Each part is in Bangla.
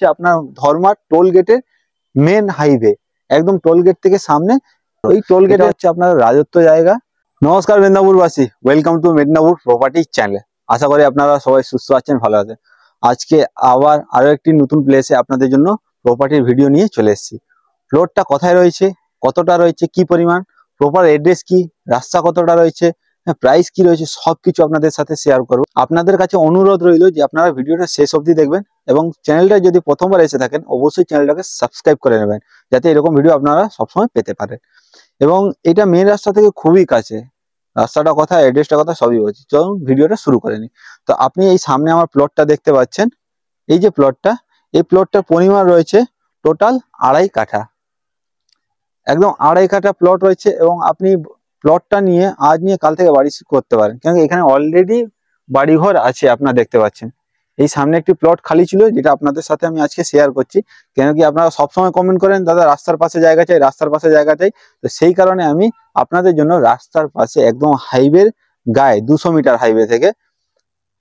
হচ্ছে আপনার ধর্মার টোল গেটের মেন হাইওয়ে, একদম টোল গেট থেকে সামনে। ওই টোল গেট হচ্ছে আপনার রাজত্ব জায়গা। নমস্কার মেদিনীপুরবাসী, welcome to Medinipur property channel. আশা করি আপনারা সবাই সুস্থ আছেন, ভালো আছেন। আজকে আবার আরো একটি নতুন প্লেসে আপনাদের জন্য প্রপার্টির ভিডিও নিয়ে চলে এসেছি। প্লটটা কোথায় রয়েছে, কতটা রয়েছে, কি পরিমাণ, প্রপার অ্যাড্রেস কি, রাস্তা কতটা রয়েছে, প্রাইস কি রয়েছে, সবকিছু আপনাদের সাথে শেয়ার করব। আপনাদের কাছে অনুরোধ রইল যে আপনারা ভিডিওটা শেষ অবধি দেখবেন এবং চ্যানেলটা যদি প্রথমবার এসে থাকেন অবশ্যই চ্যানেলটাকে সাবস্ক্রাইব করে নেবেন, যাতে এরকম ভিডিও আপনারা সবসময় পেতে পারেন। এবং এটা মেন রাস্তা থেকে খুবই কাছে। রাস্তাটা কোথায়, অ্যাড্রেসটা কথা সবই বলছি। চলুন ভিডিওটা শুরু করে নিই। তো আপনি এই সামনে আমার প্লটটা দেখতে পাচ্ছেন। এই যে প্লটটা, এই প্লটটার পরিমাণ রয়েছে টোটাল 2.5 কাঠা, একদম 2.5 কাঠা প্লট রয়েছে। এবং আপনি প্লটটা নিয়ে আজ নিয়ে কাল থেকে বাড়ি করতে পারেন, কেন এখানে অলরেডি বাড়িঘর আছে। আপনারা দেখতে পাচ্ছেন এই সামনে একটি প্লট খালি ছিল, যেটা আপনাদের সাথে আমি আজকে শেয়ার করছি। কেন কি আপনারা সবসময় কমেন্ট করেন দাদা রাস্তার পাশে জায়গা চাই, রাস্তার পাশে জায়গা চাই। তো সেই কারণে আমি আপনাদের জন্য রাস্তার পাশে একদম হাইওয়ের গায়ে 200 মিটার হাইওয়ে থেকে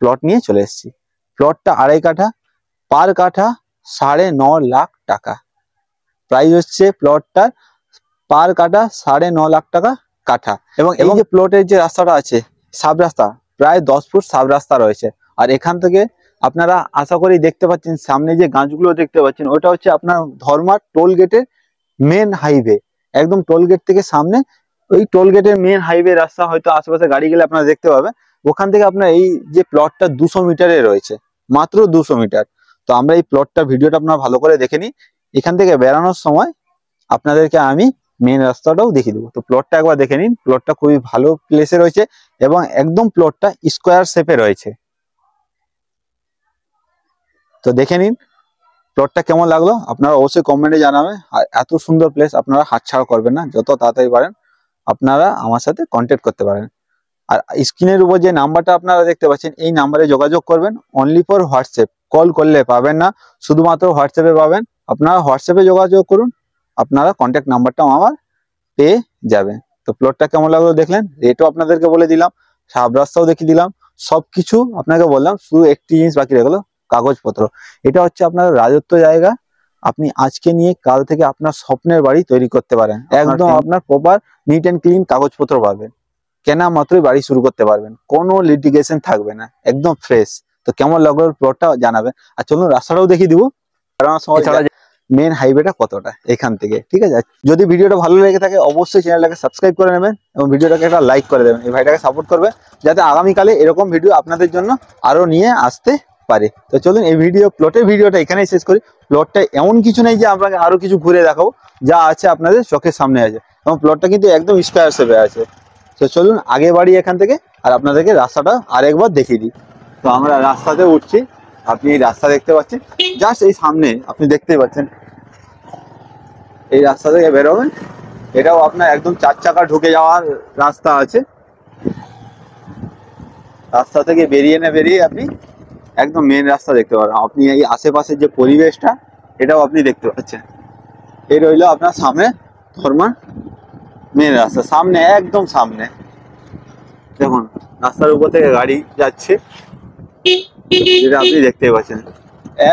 প্লট নিয়ে চলে এসেছি। প্লটটা 2.5 কাঠা, পার কাঠা 9.5 লাখ টাকা প্রাইস হচ্ছে প্লটটার। পার কাঠা 9.5 লাখ টাকা কাঠা। এবং এই যে প্লটের যে রাস্তাটা আছে, সাব রাস্তা, প্রায় 10 ফুট সাব রাস্তা রয়েছে। আর এখান থেকে আপনারা আশা করি দেখতে পাচ্ছেন সামনে যে গাছগুলো দেখতে পাচ্ছেন, ওটা হচ্ছে আপনার ধর্মার টোল গেটের মেন হাইওয়ে, একদম টোল গেট থেকে সামনে। ওই টোল গেটের মেন হাইওয়ে রাস্তা, হয়তো আশেপাশে গাড়ি গেলে আপনারা দেখতে পাবেন। ওখান থেকে আপনার এই যে প্লটটা 200 মিটারে রয়েছে, মাত্র 200 মিটার। তো আমরা এই প্লটটা ভিডিওটা আপনারা ভালো করে দেখে নিই। এখান থেকে বেরানোর সময় আপনাদেরকে আমি মেন রাস্তাটাও দেখিয়ে দেবো। তো প্লটটা একবার দেখে নিন। প্লটটা খুবই ভালো প্লেসে রয়েছে এবং একদম প্লটটা স্কোয়ার শেপে রয়েছে। তো দেখে নিন প্লটটা কেমন লাগলো, আপনারা অবশ্যই কমেন্টে জানাবেন। আর এত সুন্দর প্লেস আপনারা হাতছাড়া করবেন না, যত তাড়াতাড়ি পারেন আপনারা আমার সাথে কন্ট্যাক্ট করতে পারেন। আর স্ক্রিনের উপর যে নাম্বারটা আপনারা দেখতে পাচ্ছেন, এই নাম্বারে যোগাযোগ করবেন। অনলি ফর হোয়াটসঅ্যাপ, কল করলে পাবেন না, শুধুমাত্র হোয়াটসঅ্যাপে পাবেন। আপনারা হোয়াটসঅ্যাপে যোগাযোগ করুন, আপনারা কন্ট্যাক্ট নাম্বারটাও আমার পেয়ে যাবেন। তো প্লটটা কেমন লাগলো দেখলেন, রেটও আপনাদেরকে বলে দিলাম, সাব রাস্তাও দেখিয়ে দিলাম, সবকিছু আপনাকে বললাম। শুধু একটি জিনিস বাকি রয়ে গেল, কাগজপত্র। এটা হচ্ছে আপনার রাজত্ব জায়গা। আপনি আজকে নিয়ে কাল থেকে আপনার স্বপ্নের বাড়ি তৈরি করতে পারেন। একদম আপনার প্রপার নিট অ্যান্ড ক্লিন কাগজপত্র পাবেন, কেনা মাত্রই বাড়ি শুরু করতে পারবেন, কোনো লিটিগেশন থাকবে না, একদম ফ্রেশ। তো কেমন লাগলো প্লটটা জানাবেন। আর চলুন রাস্তাটাও দেখিয়ে দিব, মেন হাইওয়েটা কতটা এখান থেকে। ঠিক আছে, যদি ভিডিওটা ভালো লেগে থাকে অবশ্যই চ্যানেলটাকে সাবস্ক্রাইব করে নেবেন এবং ভিডিওটাকে একটা লাইক করে দেবেন। এই ভাইটাকে সাপোর্ট করবে, যাতে আগামীকালে এরকম ভিডিও আপনাদের জন্য আরো নিয়ে আসতে পারে। তো চলুন এই প্লটের ভিডিওটা এখানেই শেষ করি। প্লটটা এমন কিছু নেই যে আপনাকে আরো কিছু ঘুরে দেখাবো, যা আছে আপনাদের চোখের সামনে আছে। এবং প্লটটা কিন্তু একদম স্কোয়ার শেপে আছে। তো চলুন আগে বাড়ি এখান থেকে, আর আপনাদেরকে রাস্তাটা আরেকবার দেখিয়ে দিই। তো আমরা রাস্তাতে উঠছি, আপনি এই রাস্তা দেখতে পাচ্ছেন, জাস্ট এই সামনে আপনি দেখতেই পাচ্ছেন। এই রাস্তা থেকে বেরোবেন, এটাও আপনার একদম 4 চাকা ঢুকে যাওয়ার রাস্তা আছে। রাস্তা থেকে বেরিয়ে আপনি একদম মেন রাস্তা দেখতে পাবেন। আপনি এই আশেপাশের যে পরিবেশটা, এটাও আপনি দেখতে পাচ্ছেন। এই রইল আপনার সামনে ধর্মার মেন রাস্তা, সামনে একদম সামনে দেখুন রাস্তার উপর থেকে গাড়ি যাচ্ছে, যেটা আপনি দেখতেই পাচ্ছেন।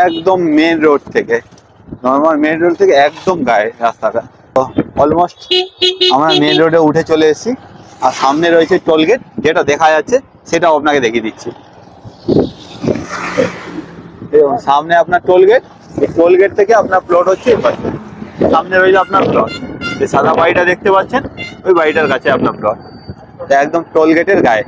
একদম মেন রোড থেকে, নর্মাল মেন রোড থেকে একদম গায়ে রাস্তাটা। তো অলমোস্ট আমরা মেন রোডে উঠে চলে এসেছি। আর সামনে রয়েছে টোল গেট, যেটা দেখা যাচ্ছে সেটাও আপনাকে দেখিয়ে দিচ্ছি। সামনে আপনার টোল গেট, এই টোল গেট থেকে আপনার প্লট হচ্ছে সামনে রয়েছে আপনার প্লট। যে সাদা বাড়িটা দেখতে পাচ্ছেন, ওই বাড়িটার কাছে আপনার প্লট, একদম টোল গেটের গায়ে।